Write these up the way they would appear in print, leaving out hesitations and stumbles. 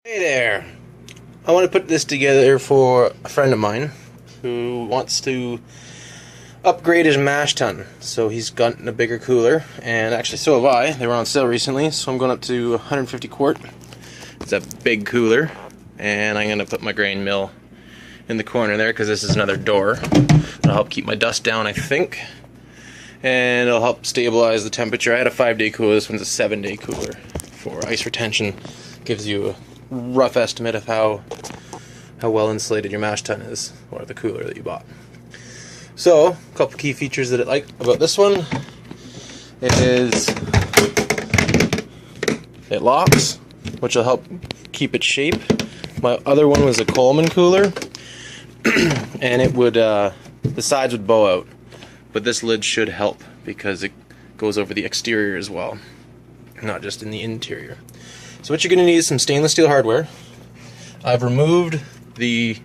Hey there! I want to put this together for a friend of mine who wants to upgrade his mash tun. So he's gotten a bigger cooler, and actually so have I. They were on sale recently, so I'm going up to 150 quart. It's a big cooler, and I'm going to put my grain mill in the corner there because this is another door. It'll help keep my dust down, I think, and it'll help stabilize the temperature. I had a 5-day cooler, this one's a 7-day cooler for ice retention. Gives you a rough estimate of how well insulated your mash tun is, or the cooler that you bought. So, a couple key features that I like about this one is it locks, which will help keep its shape. My other one was a Coleman cooler, and it would the sides would bow out, but this lid should help because it goes over the exterior as well, not just in the interior. So what you're going to need is some stainless steel hardware. I've removed the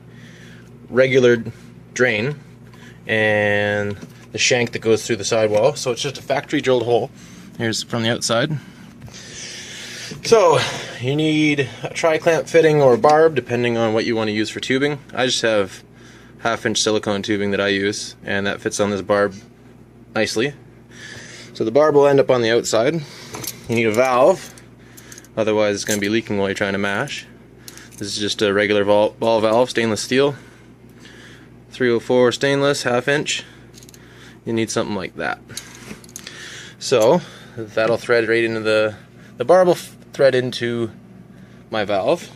regular drain and the shank that goes through the sidewall, so it's just a factory drilled hole. Here's from the outside. So you need a tri-clamp fitting or a barb, depending on what you want to use for tubing. I just have 1/2-inch silicone tubing that I use, and that fits on this barb nicely. So the barb will end up on the outside. You need a valve. Otherwise it's going to be leaking while you're trying to mash. This is just a regular ball valve, stainless steel. 304 stainless, 1/2-inch. You need something like that. So that'll thread right into the barb will thread into my valve.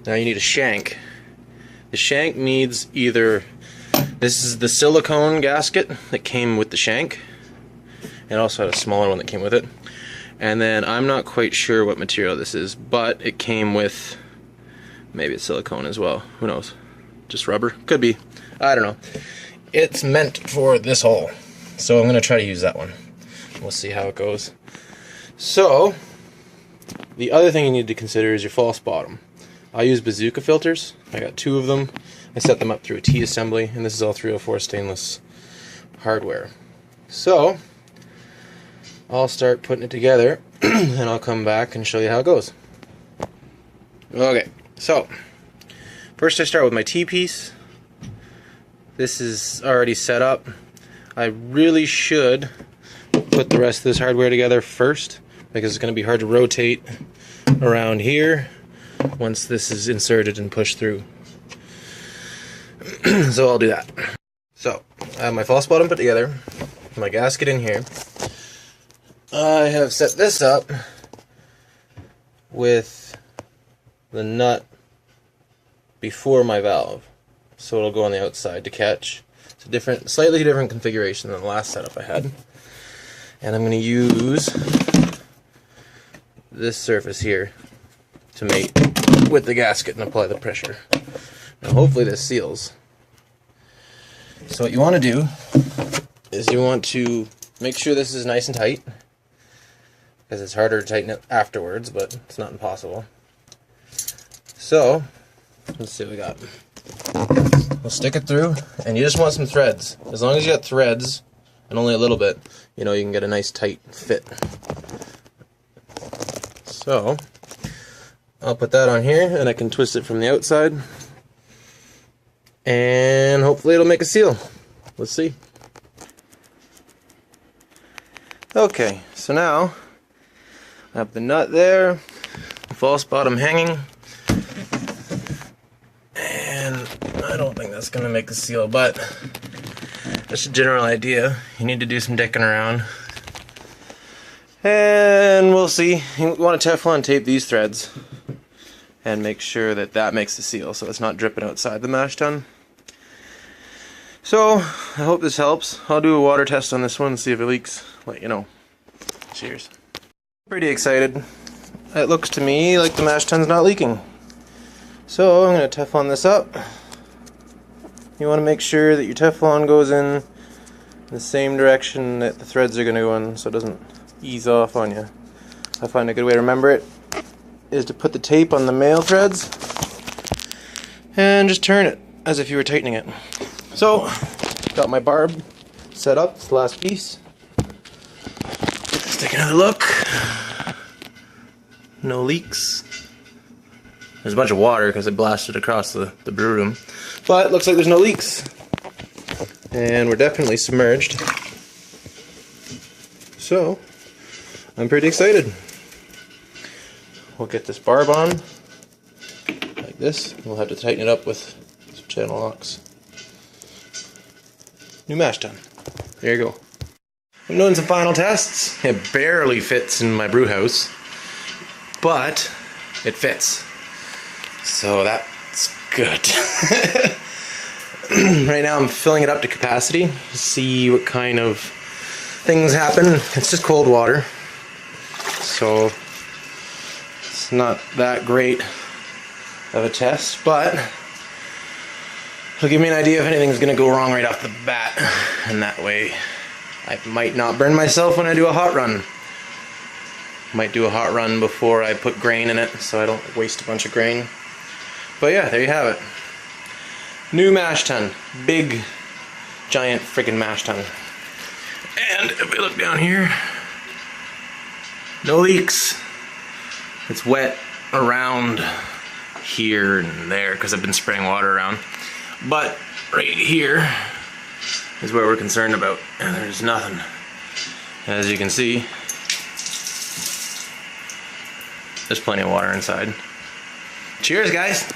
Now you need a shank. The shank needs either, this is the silicone gasket that came with the shank, and also had a smaller one that came with it. And then I'm not quite sure what material this is, but it came with, maybe it's silicone as well, who knows, just rubber, could be, I don't know. It's meant for this hole, so I'm going to try to use that one. We'll see how it goes. So the other thing you need to consider is your false bottom. I use Bazooka filters. I got 2 of them. I set them up through a T-assembly, and this is all 304 stainless hardware. So I'll start putting it together and I'll come back and show you how it goes. Okay, so first I start with my T-piece. This is already set up. I really should put the rest of this hardware together first, because it's going to be hard to rotate around here once this is inserted and pushed through. So I'll do that. So I have my false bottom put together, my gasket in here. I have set this up with the nut before my valve, so it'll go on the outside to catch. It's a slightly different configuration than the last setup I had. And I'm going to use this surface here to mate with the gasket and apply the pressure. Now hopefully this seals. So what you want to do is you want to make sure this is nice and tight, because it's harder to tighten it afterwards, but it's not impossible. So let's see what we got. We'll stick it through, and you just want some threads. As long as you got threads, and only a little bit, you know, you can get a nice tight fit. So I'll put that on here, and I can twist it from the outside, and hopefully it'll make a seal. Let's see. Okay, so now I have the nut there, the false bottom hanging, and I don't think that's going to make the seal, but that's a general idea. You need to do some dicking around, and we'll see. You want to Teflon tape these threads and make sure that that makes the seal, so it's not dripping outside the mash tun. So I hope this helps. I'll do a water test on this one, see if it leaks, let you know. Cheers. Pretty excited. It looks to me like the mash tun's not leaking. So I'm going to Teflon this up. You want to make sure that your Teflon goes in the same direction that the threads are going to go in, so it doesn't ease off on you. I find a good way to remember it is to put the tape on the male threads and just turn it as if you were tightening it. So, got my barb set up, it's the last piece. Let's take another look. No leaks. There's a bunch of water because it blasted across the brew room. But it looks like there's no leaks. And we're definitely submerged. So, I'm pretty excited. We'll get this barb on, like this. We'll have to tighten it up with some channel locks. New mash tun. There you go. I'm doing some final tests. It barely fits in my brew house, but it fits. So that's good. Right now I'm filling it up to capacity to see what kind of things happen. It's just cold water, so it's not that great of a test, but it'll give me an idea if anything's gonna go wrong right off the bat, and that way I might not burn myself when I do a hot run. Might do a hot run before I put grain in it so I don't waste a bunch of grain. But yeah, there you have it. New mash tun. Big, giant freaking mash tun. And if we look down here, no leaks. It's wet around here and there because I've been spraying water around. But right here is where we're concerned about, and there's nothing. As you can see, there's plenty of water inside. Cheers, guys!